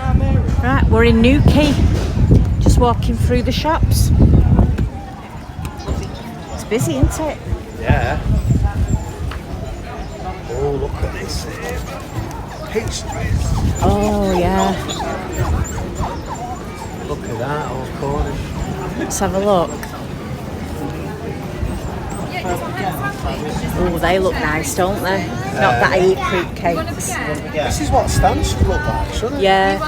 Right, we're in Newquay. Just walking through the shops. It's busy, isn't it? Yeah. Oh, look at this. Pastries. Oh, yeah. Look at that, all Cornish. Let's have a look. Oh, they look nice, don't they? Not that I eat fruit cakes. This is what stamps should look like, shouldn't it? Yeah.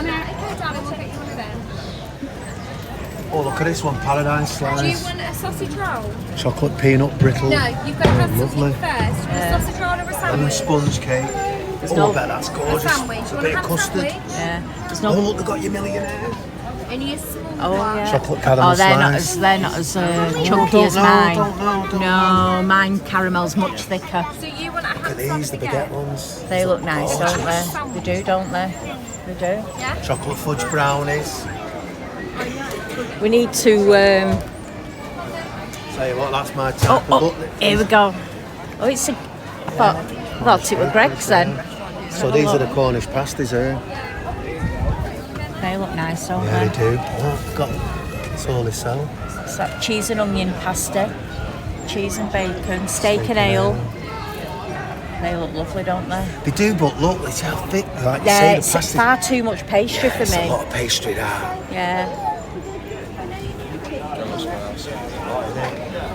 Oh, look at this one, paradise slice. Do you want a sausage roll? Chocolate peanut brittle. No, you've got to have lovely. something first. Do you want a sausage roll or a And a sandwich? sponge cake. no- I bet that's gorgeous. A sandwich. It's You a want bit a of ham custard. sandwich? Yeah. There's Oh, no. look, they've got your millionaire. Only a small Oh, one. yeah. Chocolate caramel Oh, they're not slice. as chunky as mine. Don't know. No, mine caramel's much thicker. So you want a ham Look at these, the sandwich baguette again? ones. They look nice, don't they? They do, don't they? They do. Yeah? Chocolate fudge brownies. We need to. Tell you what, that's my Oh, type of oh, look. here we go. Oh, it's a. I thought it was Greg's then. So these are the Cornish pasties here. They look nice, don't Yeah, they? they do. Oh, got that's all they sell. It's that cheese and onion pasta, cheese and bacon, steak and ale. They look lovely, don't they? They do, but look, it's how thick. Like you Yeah, say, the it's pasties. far too much pastry for It's a me. lot of pastry that. Yeah.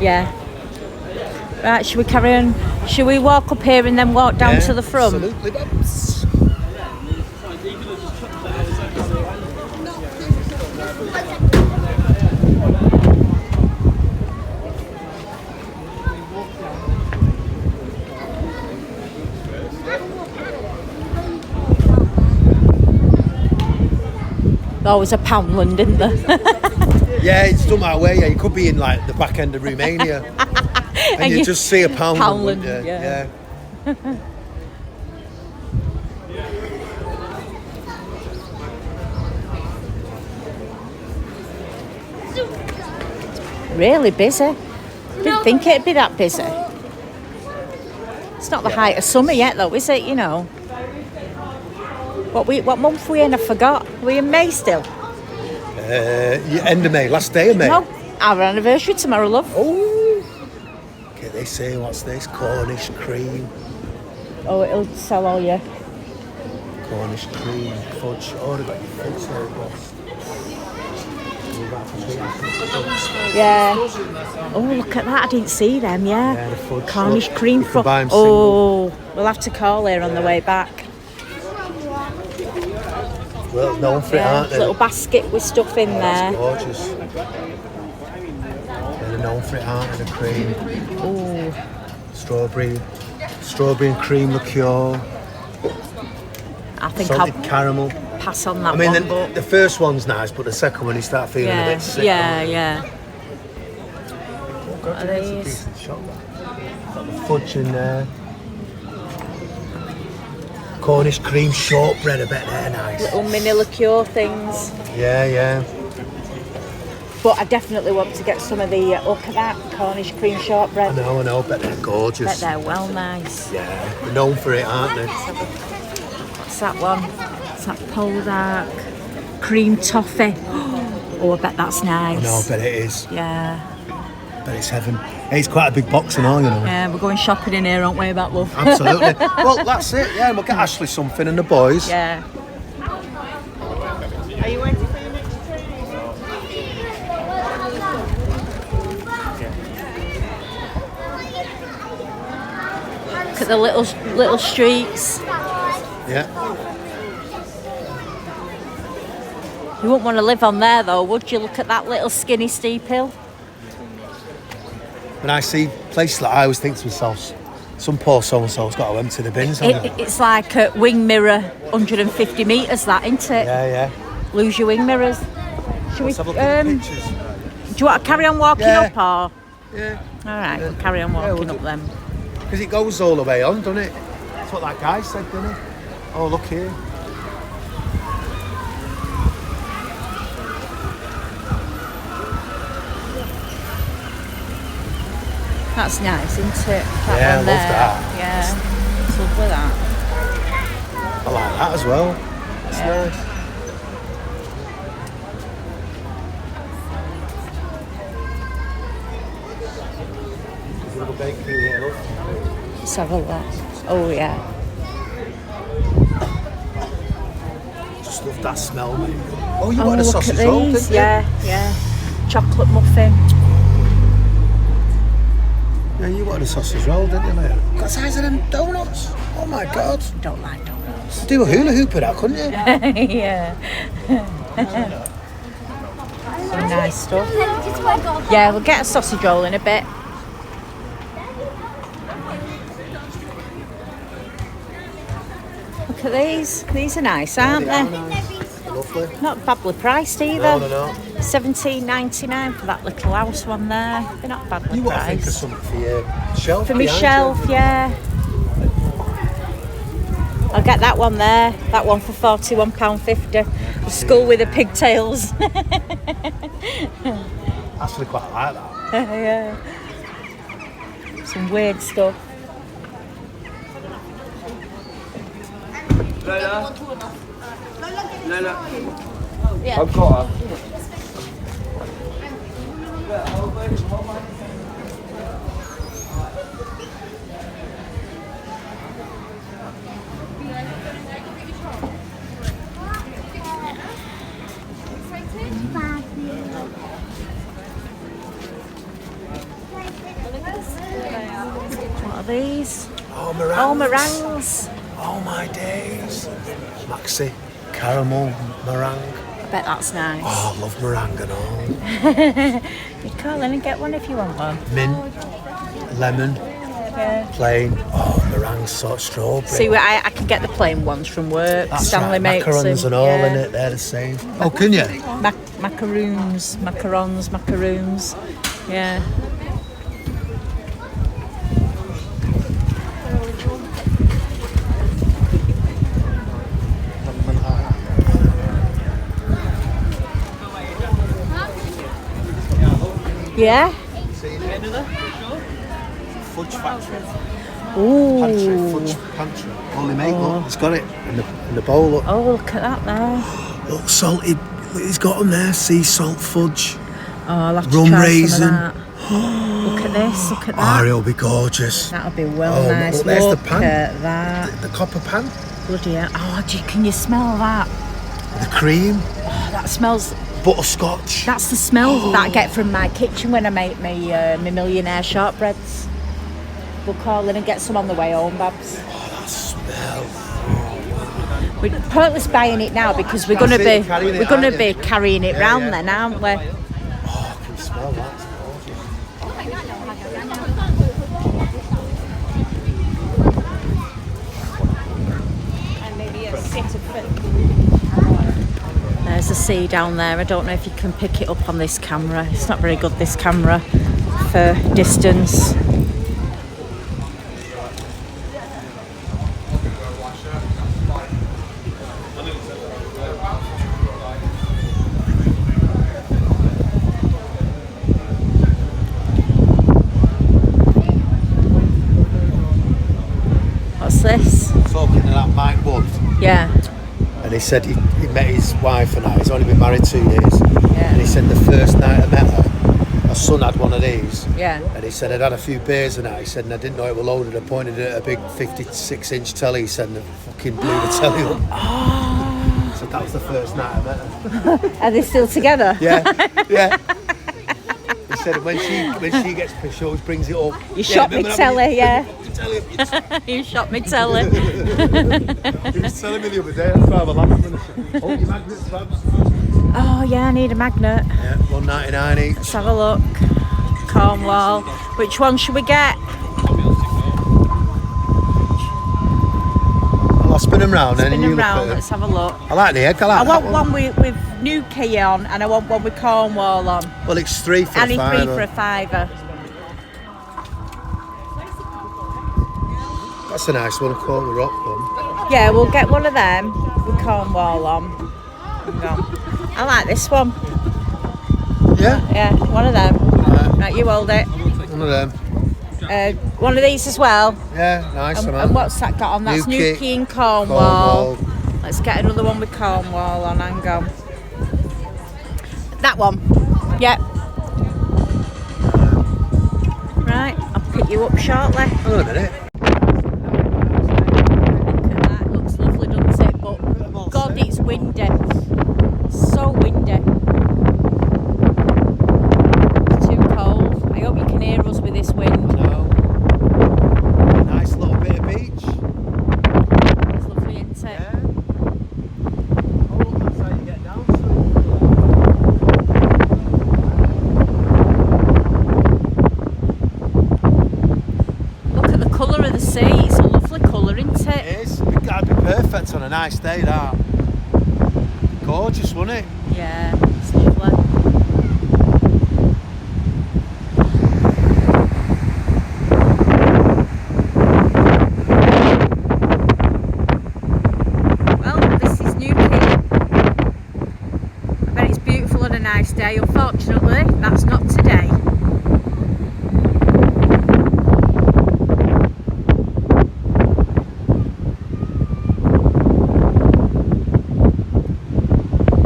Yeah. Right, should we carry on? Should we walk up here and then walk down to the front? Absolutely, babs. There was a Poundland, didn't there? Yeah, it's done that way. Yeah, you could be in like the back end of Romania, and you just see a Poundland. Poundland, yeah. Really busy. Didn't think it'd be that busy. It's not the height of summer yet, though, is it? You know. What month we in? I forgot. Are we in May still? End of May, last day of May. No, our anniversary tomorrow, love. Oh, okay, they say, what's this? Cornish cream. Oh, it'll sell all year. Cornish cream, fudge. Oh, they've got your fudge there, boss. Yeah. Oh, look at that. I didn't see them, Yeah, yeah. the fudge. Cornish Look, cream you can fudge. buy 'em Oh, we'll have to call here on the way back. Well, known for it, Yeah, aren't they? little basket with stuff in That's there. gorgeous. They're known for it, aren't they? The cream. Oh, Strawberry and cream liqueur. I think Salted I'll caramel. pass on that I mean, one. But the first one's nice, but the second one you start feeling a yeah, bit sick. yeah. Oh, God, Are it's a these- decent shop. Got the fudge in there. Cornish cream shortbread, I bet they're nice. Little mini liqueur things. Yeah. But I definitely want to get some of the, look at that, Cornish cream I shortbread. know, bet they're Bet gorgeous. they're well nice. Yeah, they're known for it, aren't they? What's that one? It's that Poldark cream toffee. Oh, I bet that's nice. I know, bet it is. Yeah. Bet it's heaven. Hey, it's quite a big box and all, you know. Yeah, we're going shopping in here, aren't we, about love? Absolutely. Well, that's it. Yeah, we'll get Ashley something and the boys. Yeah. Are you waiting for your next train? Look at the little streets. Yeah. You wouldn't want to live on there, though, would you? Look at that little skinny steep hill. When I see places like I always think to myself, some poor so-and-so's got to empty the bins, haven't they? It's like a wing mirror, 150 metres, that, isn't it? Yeah. Lose your wing mirrors. Should Let's have a we? look at the pictures. Do you want to carry on walking Yeah. up, or? Yeah. All right, we'll carry on Yeah, walking we'll up then. Because it goes all the way on, doesn't it? That's what that guy said, didn't he? Oh, look here. That's nice, isn't it? That Yeah, I one love there. that. Yeah, it's lovely that. I like that as well. It's Yeah. nice. Let's have a look. Oh yeah. Just love that smell, mate. Oh, you Oh, wanted a look at sausage roll, these. didn't you? Yeah. Chocolate muffin. Yeah, you wanted a sausage roll, didn't you, mate? Got the size of them donuts. Oh my God. Don't like donuts. Do a hula hoop with that, couldn't you? Yeah. Some nice stuff. Yeah, we'll get a sausage roll in a bit. Look at these. These are nice, aren't they? Lovely. Not badly priced either. No. $17.99 for that little house one there. They're not badly You want to think of priced. something for your shelf? For my behind shelf, you? yeah. I'll get that one there. That one for £41.50. The skull with the pigtails. Actually quite like that. Yeah. Some weird stuff. I've got her. What are these? Oh, meringues. Oh, meringues. Oh my days. Maxi, caramel, meringue. I bet that's nice. Oh, I love meringue and all. You call in and get one if you want one. Mint, lemon, Yeah. plain. Oh, meringue sort of strawberry. See, I can get the plain ones from work. That's Stanley right, makes macarons them. and all yeah. in it, they're the same. Oh, can you? Macaroons. Yeah. Yeah. Fudge factory. Ooh. Fudge pantry. Holy mate, look, he's got it in the bowl. Look, Oh, look at that there. look salted. He's got them there. Sea salt fudge. Oh, I'll have to Rum try raisin. some of that. Look at this. Look at that. Oh, it'll be gorgeous. That'll be well Oh, nice. look, there's the Look pan. at that. The copper pan, Bloody hell. Oh, can you smell that? the cream, Oh, that smells. butterscotch. That's the smell that I get from my kitchen when I make my millionaire shortbreads. We'll call in and get some on the way home, Babs. Oh, that smell. We're pointless buying it now because we're That's gonna it, be carrying it, we're gonna aren't be you? carrying it Yeah, round yeah. then, aren't we? Oh, I can smell that. It's gorgeous. And maybe a sit of There's a sea down there. I don't know if you can pick it up on this camera. It's not very good, this camera, for distance. What's this? Talking to that Mike Wood, Yeah. and he said he met his wife and I. He's only been married 2 years. Yeah. And he said the first night I met her, my son had one of these. Yeah. And he said I'd had a few beers and that. He said, and I didn't know it was loaded. I pointed at a big 56-inch telly. He said, and I fucking blew the telly up. So that was the first night I met her. Are they still together? Yeah. He said when she gets pissed, she always brings it up. You shot me telly, yeah. Telly. You shot me telly. He was telling me the other day. That's why I was laughing. Oh, your magnets, Babs. Oh yeah, I need a magnet. Yeah, $1.99 each. Let's have a look. Cornwall. Which one should we get? I'll spin them round then. Spin and them you look at round. them. Let's have a look. I like the egg. I I like want that one with Newquay on, and I want one with Cornwall on. Well, it's 3 for And a in fiver. 3 for a fiver. That's a nice one. I call the rock one. Yeah, we'll get one of them with Cornwall on. Hang on. I like this one. Yeah. Yeah, one of them. Right, you hold it. One of them. One of these as well. Yeah, nice. And what's that got on? That's Newquay. Newquay and Cornwall. Cornwall. Let's get another one with Cornwall on. Hang on. That one. Yep. Right, I'll pick you up shortly. Hang on a minute. isn't it? Yeah. Oh, look, that's how you get down to Look at the colour of the sea. It's a lovely colour, isn't it? it. Is. That'd be perfect on a nice day, that. Gorgeous, wouldn't it? Yeah, it's lovely. Well, this is Newquay. I bet it's beautiful on a nice day. Unfortunately, that's not today.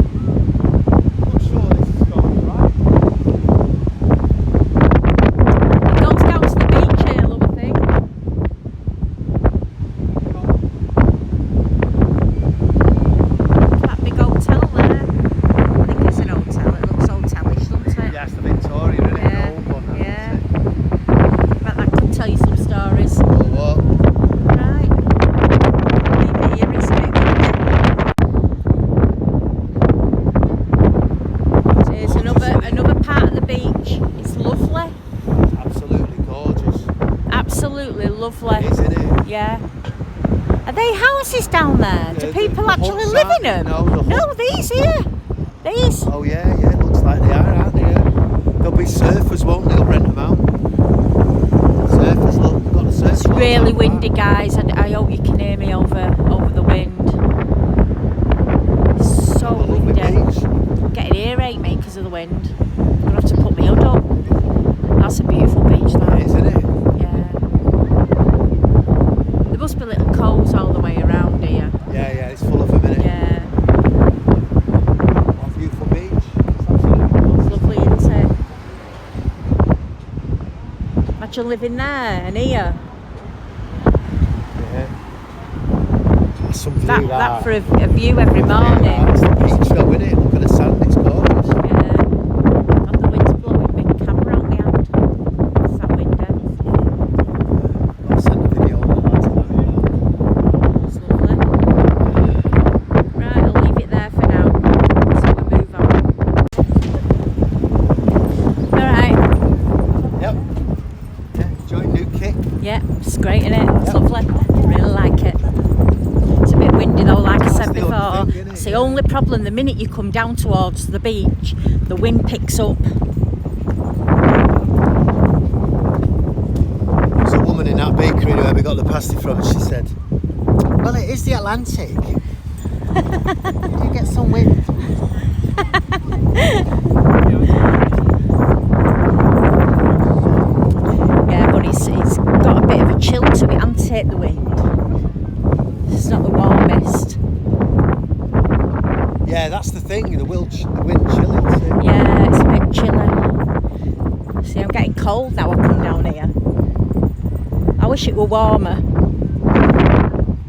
I'm sure this is going right. It goes down to the beach here, love, I think. That big hotel there. I think it's an hotel. It looks hotelish, doesn't it? Yeah, it's the Victoria, isn't it? Yeah, The old one, yeah. isn't it? Bet that could tell you some stories. Oh, what? Right. Leave it here, isn't it? There's another part of the beach. It's lovely. Absolutely gorgeous. Absolutely lovely. Isn't it? Yeah. Are they houses down there? Do Yeah, people the actually huts live are- in them? no, the No, these here. These. Oh, yeah, yeah, it looks like they are, aren't they? Yeah. There'll be surfers, won't they? They'll rent them out. Surfers, look, they've got the surf. It's really windy, guys. I hope you can hear me over the wind. It's so Lovely windy. beach. I'm getting earache, mate, because of the wind. I'm gonna have to put my hood up. That's a beautiful beach, that. Isn't it? Yeah. There must be little coves all the way around here. Yeah, yeah, it's full of them, innit? Yeah. What a beautiful beach. It's absolutely It's gorgeous. lovely, isn't it? Imagine living there and here. Yeah. That's some view, That for a view every morning. Yeah, that's the beach though, isn't it? Look at the sand, it's gorgeous. Yeah. God, the wind's blowing my camera out my hand. It's that windy. I'll send a video of that to that. It's lovely. Right, I'll leave it there for now. So we move on. Alright. Yep. Yeah, enjoy Newquay. Yeah, it's great, isn't it? It's lovely. Really like it. It's a bit windy though, like I said That's the before. only thing, innit? It's the only problem. The minute you come down towards the beach, the wind picks up. There's a woman in that bakery where we got the pasty from, and she said, "Well, it is the Atlantic. You do get some wind." Yeah, but it's got a bit of a chill to it, hasn't it, the wind? It's not the warmest. Yeah, that's the thing. The wind chilling. Isn't it? Yeah, it's a bit chilly. See, I'm getting cold now I come down here. I wish it were warmer.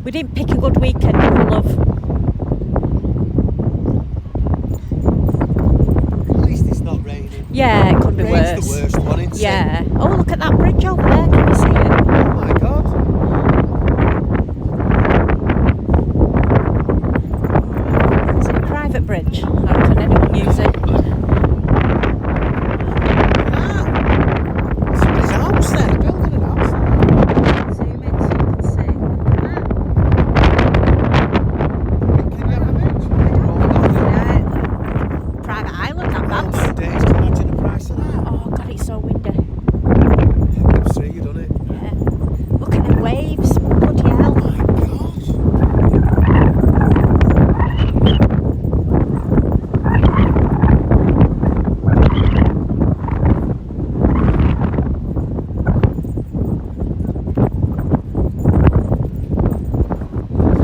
We didn't pick a good weekend, did we, love? At least it's not raining. Yeah, it could be Rain's worse. the worst one, isn't it? Yeah. Oh, look at that bridge over there. Can you see it? Oh my god. Is it a private bridge? Or can anyone use it? Somebody's house there. Building an house. Zoom in so you can see. Can you have a picture? Yeah. Private island, that Oh that's. my days, can you imagine the price of that? Oh god, it's so windy. I've seen you done it. Yeah. Look at the waves. Bloody hell. Oh my god.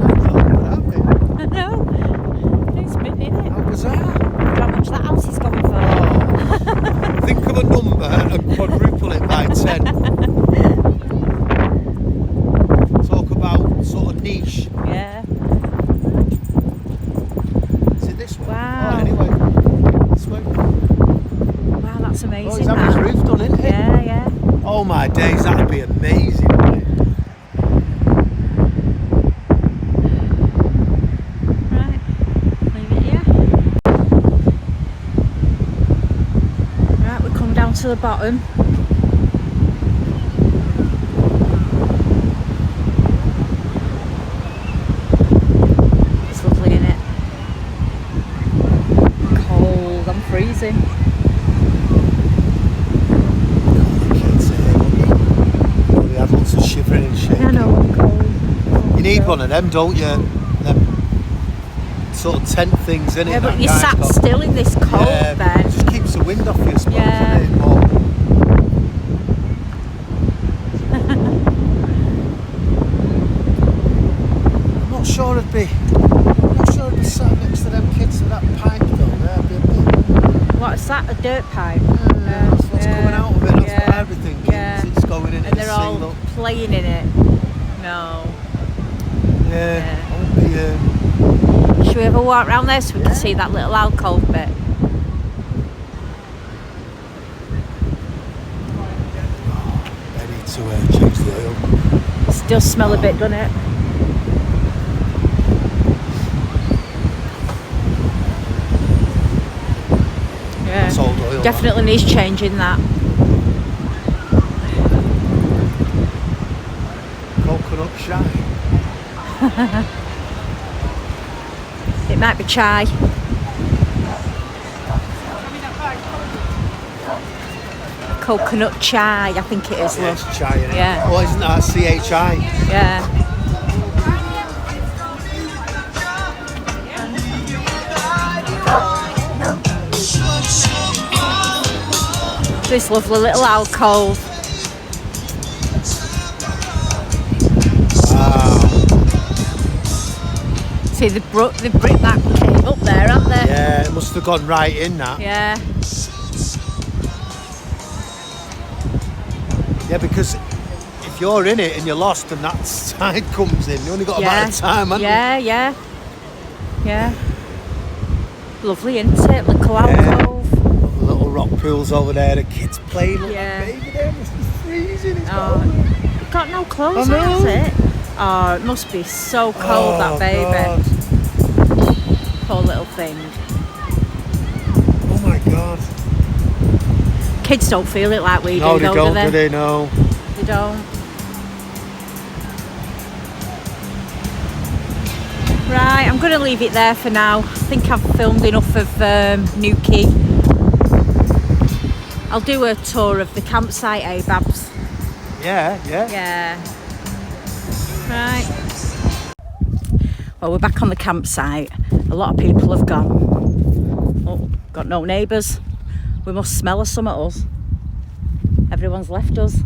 I know. It's been in it. How was that? How much that house is going for? Oh, think of a number and quadruple it by 10. Talk about sort of niche. Yeah. Is it this way? Wow. Oh, anyway, this way. Wow, that's Oh, amazing. he's having his that. roof done, isn't it? Yeah, yeah. Oh my days, that'd be amazing, wouldn't it? to the bottom. It's lovely, isn't it? Cold, I'm freezing. Kids here, all the adults are shivering and shaking. I know, I'm cold. You need one of them, don't you? Them sort of tent things, innit? Yeah, but that you guy's sat got. still in this cold Yeah, then. it just keeps the wind off you, I suppose, Yeah. innit? But I'm not sure I'd be sat next to them kids with that pipe though. That'd be a bit. What is that? A dirt pipe? That's what's coming out of it. That's Yeah. what I'd be thinking. Yeah. It's going into And the they're sea. all Look. playing in it. No. Yeah. Yeah. I won't be. Should we have a walk around there so we can see that little alcove bit? I need to change the oil. It does smell a bit, doesn't it? Yeah. It's old oil. Definitely needs changing that. Coconut shy. It might be chai. Coconut chai, I think it is, Yeah, love. it's chai in it. Yeah. Oh, isn't that CHI? Yeah. This lovely little alcove. Wow. See, they've brought that cave up there, haven't they? Yeah, it must have gone right in that. Yeah. Yeah, because if you're in it and you're lost and that side comes in, you only got a matter of time, haven't you? Yeah. Lovely, isn't it? Little Yeah. alcove. Little rock pools over there, the kids playing. Look, Yeah. the baby there must be freezing. It's Oh, cold. got no clothes I on, know. has it? Oh, it must be so cold, that baby. God. Poor little thing. Oh my God. Kids don't feel it like we No, do, they though, don't, do do they? they? No. They don't. Right, I'm going to leave it there for now. I think I've filmed enough of Newquay. I'll do a tour of the campsite, eh, Babs? Yeah. Yeah. Right. Well, we're back on the campsite. A lot of people have gone. Oh, got no neighbours. We must smell of some at us. Everyone's left us.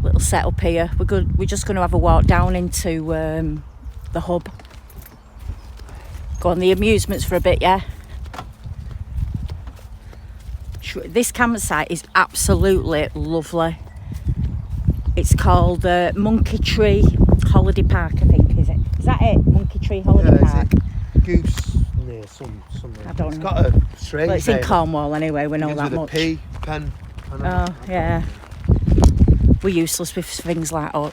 Little setup here. We're just going to have a walk down into the hub. Go on the amusements for a bit, yeah? This campsite is absolutely lovely. It's called Monkey Tree Holiday Park, I think, is it? Is that it? Monkey Tree Holiday Park? Goose near somewhere. I don't It's know. got a strange Well, it's in name. Cornwall anyway, we know Begins that with much. a P, pen. Oh, yeah. We're useless with things like us.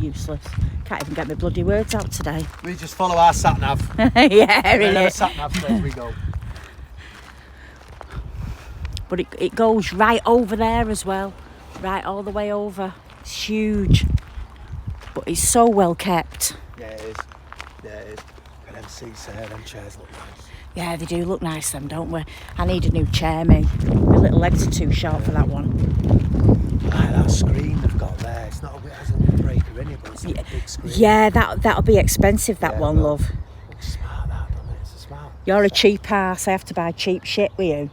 Useless. Can't even get my bloody words out today. We just follow our sat nav. Yeah, Our innit? sat nav wherever we go. But it goes right over there as well. Right all the way over. It's huge. But it's so well kept. Yeah, it is. Yeah, it is. Look at them seats there, them chairs look nice. Yeah, they do look nice, them, don't we? I need a new chair, me. My little legs are too short for that one. Like that screen they've got there. It's not it hasn't got a breaker in it, but it's like a big screen. Yeah, that'll be expensive, that Yeah, one, well, love. Looks smart, that, doesn't it? It's a smart. You're a cheap ass. I have to buy cheap shit with you.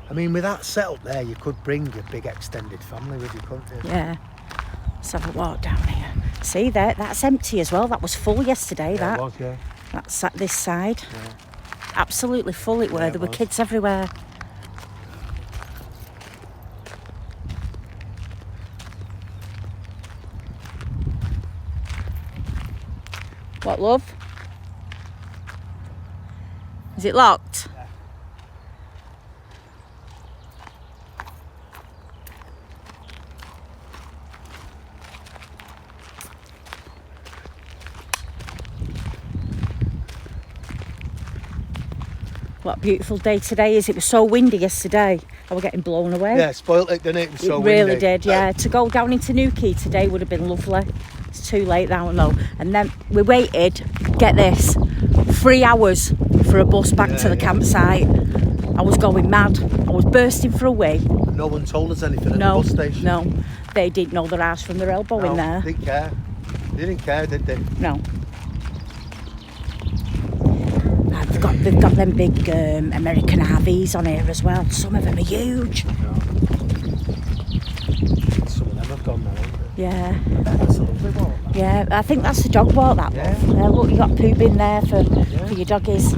I mean, with that setup there, you could bring your big extended family with you, couldn't you? Yeah. Let's have a walk down here. See there, that's empty as well. That was full yesterday, Yeah, that. it was, yeah. That's at this side. Yeah. Absolutely full it were. Yeah, it There were was. kids everywhere. What, love? Is it locked? Yeah. What a beautiful day today is. It was so windy yesterday. I was getting blown away. Yeah, spoilt it, didn't it? It was so It really windy. did, yeah. To go down into Newquay today would have been lovely. It's too late now, though. And then we waited, get this, 3 hours for a bus back to the campsite. I was going mad. I was bursting for a wee. No one told us anything at the bus station. No, they didn't know their arse from their elbow in there. They didn't care. They didn't care, did they? No. They've got them big American RVs on here as well. Some of them are huge. No. Some of them have gone now, haven't they? Yeah. I bet that's a lovely walk. Yeah, I think that's the dog walk, that one. Yeah, look, you got poo in there for your doggies.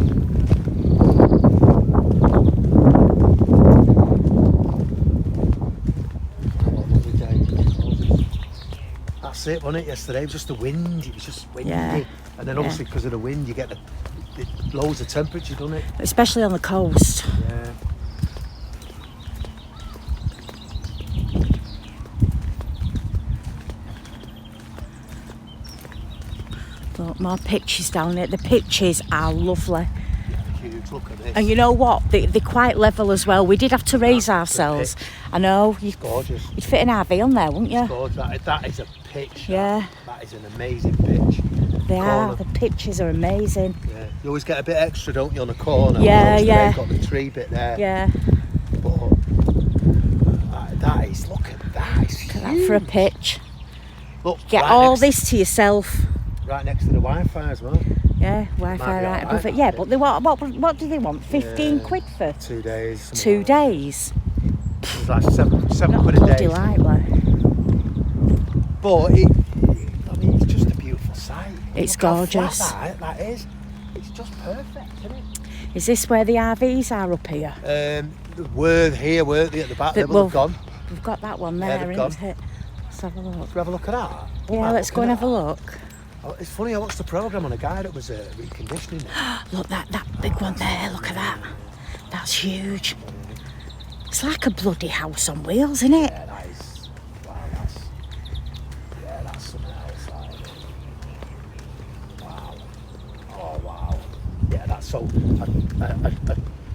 That's it, wasn't it, yesterday? It was just the wind. It was just windy. Yeah. And then obviously because of the wind, you get it lowers the temperature, doesn't it? Especially on the coast. Yeah. Look, more pitches down there. The pitches are lovely. Huge, look at this. And you know what? They're quite level as well. We did have to raise ourselves. I know. It's gorgeous. You'd fit an RV on there, wouldn't you? It's gorgeous. That is a pitch. Yeah. That is an amazing pitch. They Corner. are. The pitches are amazing. Yeah. You always get a bit extra, don't you, on the corner? Yeah, yeah. They've got the tree bit there. Yeah. But that is, look at that. It's Look at that for a pitch. Look, Get right all next, this to yourself. right next to the Wi-Fi as well. Yeah, Might Wi-Fi be right alright, above it. I Yeah, think. but they what do they want? 15 quid for 2 days. something 2 like that. days? It was like seven Not quid a bloody day. lightly. But it's just a beautiful sight. It's Look how gorgeous. flat that is. It's just perfect, isn't it? Is this where the RVs are up here? Weren't here, weren't they, at the back? They will have gone. We've got that one Yeah, there, they've isn't it? Let's have a look. Should we have a look at that? Yeah, let's go and have a look. Oh, it's funny, I watched the programme on a guy that was reconditioning it. Look, that big one there, look at that. That's huge. It's like a bloody house on wheels, isn't it? Yeah, that is. Wow, that's something else. Wow. Oh, wow. Yeah, that's so.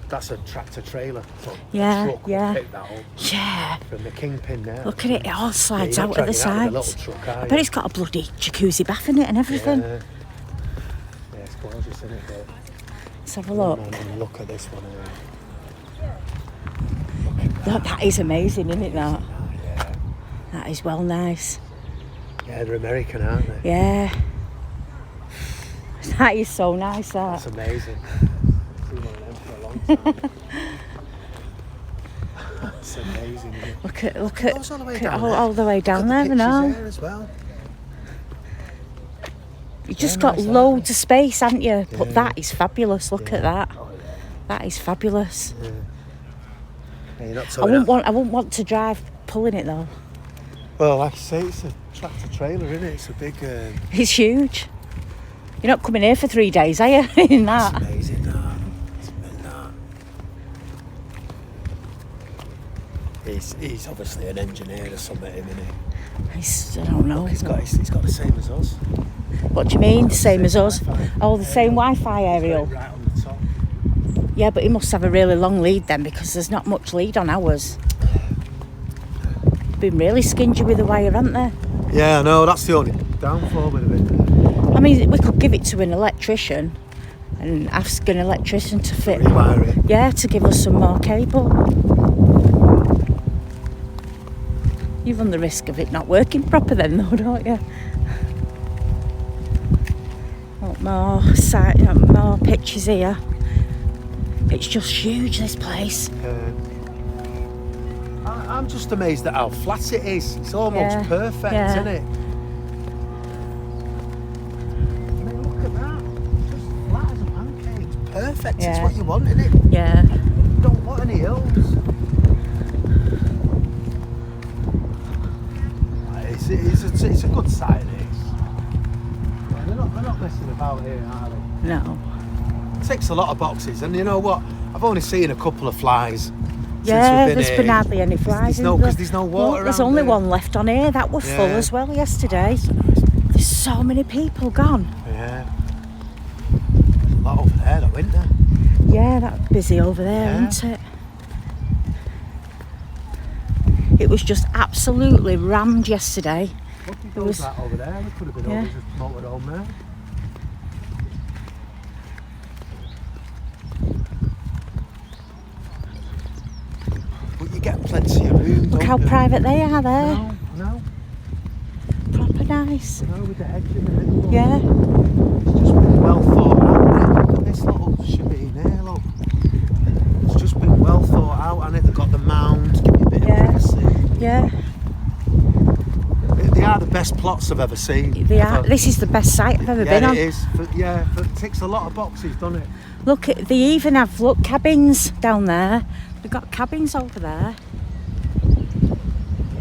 That's a tractor trailer. So Yeah, a truck will yeah. pick that up Yeah. from the kingpin there. Look at it, it all slides you're out not at the dragging that with a sides. little truck, are I you? bet it's got a bloody jacuzzi bath in it and everything. Yeah, it's gorgeous, isn't it? But Let's have a look. look at this one here. Look, that is amazing, isn't it, that? Yeah. That is well nice. Yeah, they're American, aren't they? Yeah. That is so nice, that. That's amazing. Seen one of them for a long time. That's amazing, isn't it? Look at Goes all the way down all the way down there, Look I at the know. pictures there as well. You just Yeah, got nice, loads of space, haven't you? But Yeah. that is fabulous. Look at that. Oh, yeah. That is fabulous. Yeah, you're not I towing wouldn't out. want want to drive pulling it though. Well, like I say, it's a tractor trailer, isn't it? It's a big. It's huge. You're not coming here for 3 days, are you? In that. It's amazing, that. It's amazing, that. He's obviously an engineer or something, isn't he? I don't know. He's got the same as us. What do you mean? Same as us? Wi-Fi. Oh, the same Wi-Fi aerial. Right on the top. Yeah, but he must have a really long lead then because there's not much lead on ours. Been really skingy with the wire, haven't they? Yeah, I know, that's the only downfall with it. I mean, we could give it to an electrician and ask an electrician to fit. Rewire it. Yeah, to give us some more cable. You run the risk of it not working proper then, though, don't you? Oh, more pictures here. It's just huge, this place. I'm just amazed at how flat it is. It's almost Yeah, perfect, yeah. isn't it? I mean, look at that. Just flat as a pancake. It's perfect. It's Yeah. what you want, isn't it? Yeah. You don't want any hills. It's a good sight, it is. Yeah, they're not messing about here, are they? No. It ticks a lot of boxes, and you know what? I've only seen a couple of flies. Yeah, since we've been there's here. been hardly any flies. Because there's no water Look, there's around only here. one left on here. That was full Yeah. as well yesterday. There's so many people gone. Yeah. There's a lot over there, though, isn't there? Yeah, that's busy over there, Yeah. isn't it? It was just absolutely rammed yesterday. There was that over there. There could have been Yeah. others just motorhome there. But you get plenty of room. Look don't how you? private they are there. No, Proper nice. no, with the edge in the middle. Yeah. It's just been well thought out. Look at this little shibby in here, look. It's just been well thought out, and they've got the mound, give you a bit Yeah. of privacy. Yeah. They are the best plots I've ever seen. They are. ever. This is the best site I've ever been Yeah, on. it is. It ticks a lot of boxes, doesn't it? Look, they even have cabins down there. They've got cabins over there.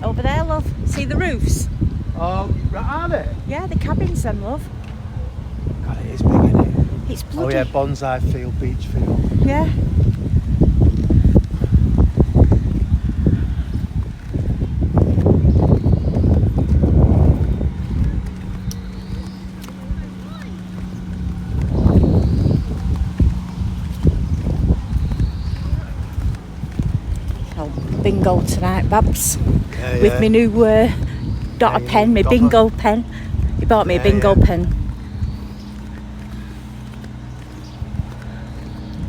Over there, love. See the roofs? Oh, are they? Yeah, the cabins then, love. God, it is big, isn't it? It's Oh bloody. yeah, bonsai field, beach field. Yeah. Oh, bingo tonight, Babs. Yeah, With my new dot Yeah, pen, my dot bingo pen. He bought me a Yeah, bingo yeah. pen.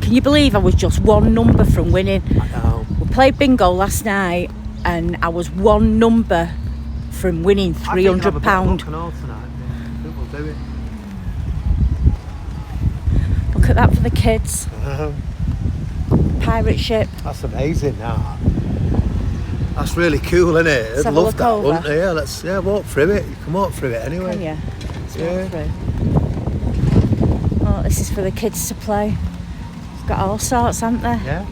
Can you believe I was just one number from winning? I know. We played bingo last night and I was one number from winning £300. I think we'll do it. Look at that for the kids. Pirate ship. That's amazing, now. That's really cool, isn't it? Let's I'd have a love look that, over. wouldn't you? Yeah, walk through it. You can walk through it anyway. Can you? Let's Yeah. walk through. Oh, this is for the kids to play. It's got all sorts, haven't they? Yeah.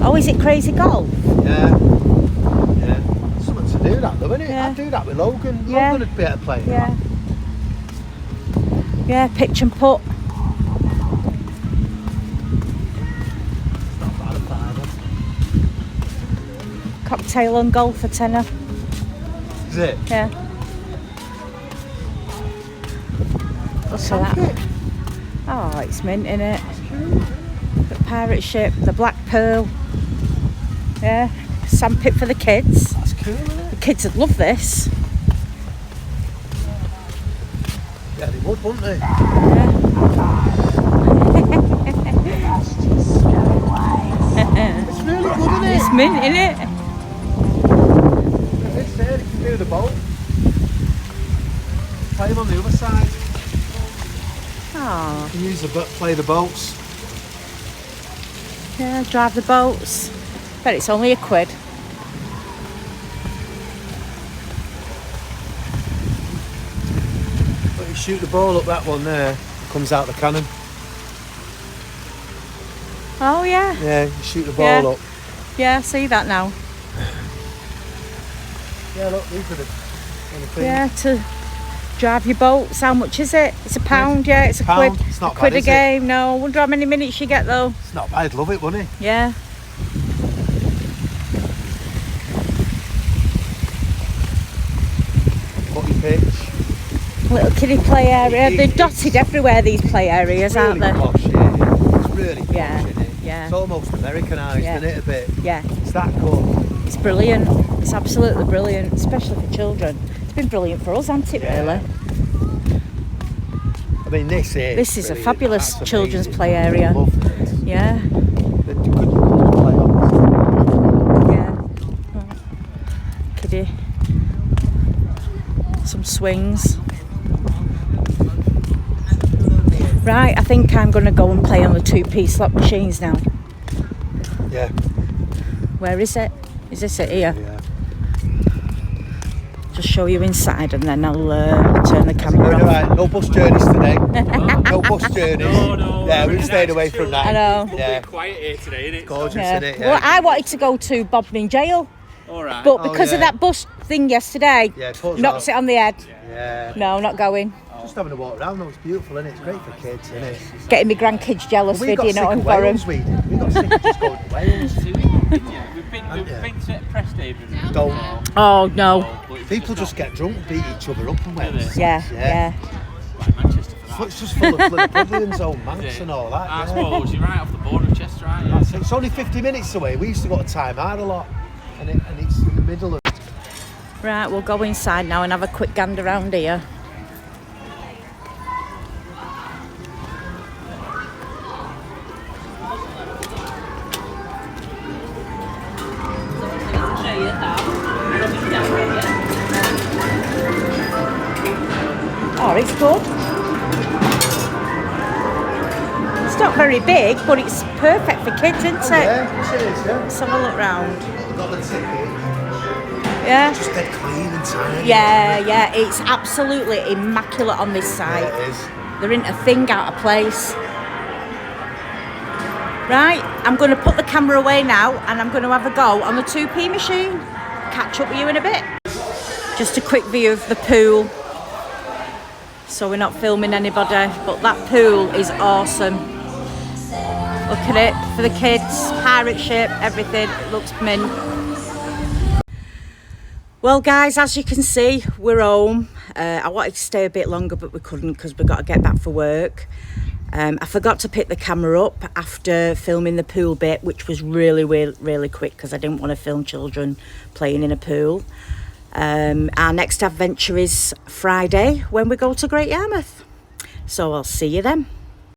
Oh, is it crazy golf? Yeah. Yeah. Something to do that, though, isn't it? Yeah. I'd do that with Logan. Yeah. Logan would be able to play Yeah. that. Yeah, pitch and putt. Not bad, either. Cocktail and golf for tenner. Is it? Yeah. Look at that. Oh, it's mint, innit? The pirate ship, the black pearl. Yeah. Sandpit for the kids. That's cool, isn't it? The kids would love this. Yeah, they would, wouldn't they? It's really good, isn't it? It's mint, innit? It's there, you can do the boat. Play them on the other side. Oh, You can use the play the boats. yeah, drive the boats. Bet it's only £1. But you shoot the ball up that one there, it comes out the cannon. Oh, yeah. Yeah, you shoot the ball Yeah. up. Yeah, I see that now. Yeah, look, these are the things. Yeah, to drive your boats. How much is it? It's £1, yeah, it's Pound? £1. It's not a quid bad, a is it? game. No, I wonder how many minutes you get though. It's not bad, I'd love it, wouldn't it? Yeah. Footy pitch. Little kiddie play area. They're It's dotted everywhere, these play areas, aren't Really they? posh, yeah. It's really posh, Yeah, isn't it? yeah. It's almost Americanised, Yeah. isn't it, a bit? Yeah, It's that cool. it's brilliant. It's absolutely brilliant, especially for children. It's been brilliant for us, hasn't it, Yeah. really? I mean, this is This is a brilliant. fabulous That's children's amazing. play area. Love this. Yeah, They could play on. yeah. Oh, kiddie. Some swings. Right, I think I'm going to go and play on the two-piece slot machines now. Yeah, Where is it? Is this it here? yeah. Just show you inside and then I'll turn the camera All off. right, no bus journeys today. No bus journeys. No. Yeah, we've stayed away from that. I know. Yeah, Quiet here today, innit? gorgeous, Yeah. isn't it? Well, I wanted to go to Bodmin Jail, Alright. but because of yeah. that bus thing yesterday, Yeah, put us knocked off. it on the head. Yeah. No, not going. Just having a walk around, though, it's beautiful, isn't it? It's great for kids, isn't it? Getting my grandkids jealous We got video sick not of for 'em. Wales, we got sick of just going to Wales. We've been Yeah. to Presthaven. Don't. Oh no. People just get drunk and beat each other up in Wales. Yeah, yeah. Like Manchester for It's it's just full of little puddings, old manx and all that. I Yeah. suppose you're right off the border of Chester, aren't you? That's it. It's only 50 minutes away. We used to go to Time Hard a lot, and it's in the middle of. Right, we'll go inside now and have a quick gander around here. Oh, it's good. It's not very big, but it's perfect for kids, isn't it? Yeah, it is, yeah. Let's have a look round. Got the ticket. Yeah. Just dead clean and tiny. Yeah, it's absolutely immaculate on this site. Yeah, it is. There isn't a thing out of place. Right, I'm going to put the camera away now and I'm going to have a go on the 2p machine. Catch up with you in a bit. Just a quick view of the pool. So we're not filming anybody, but that pool is awesome. Look at it, for the kids, pirate ship, everything, it looks mint. Well guys, as you can see, we're home. I wanted to stay a bit longer, but we couldn't because we've got to get back for work. I forgot to pick the camera up after filming the pool bit, which was really quick because I didn't want to film children playing in a pool. Our next adventure is Friday when we go to Great Yarmouth. So I'll see you then.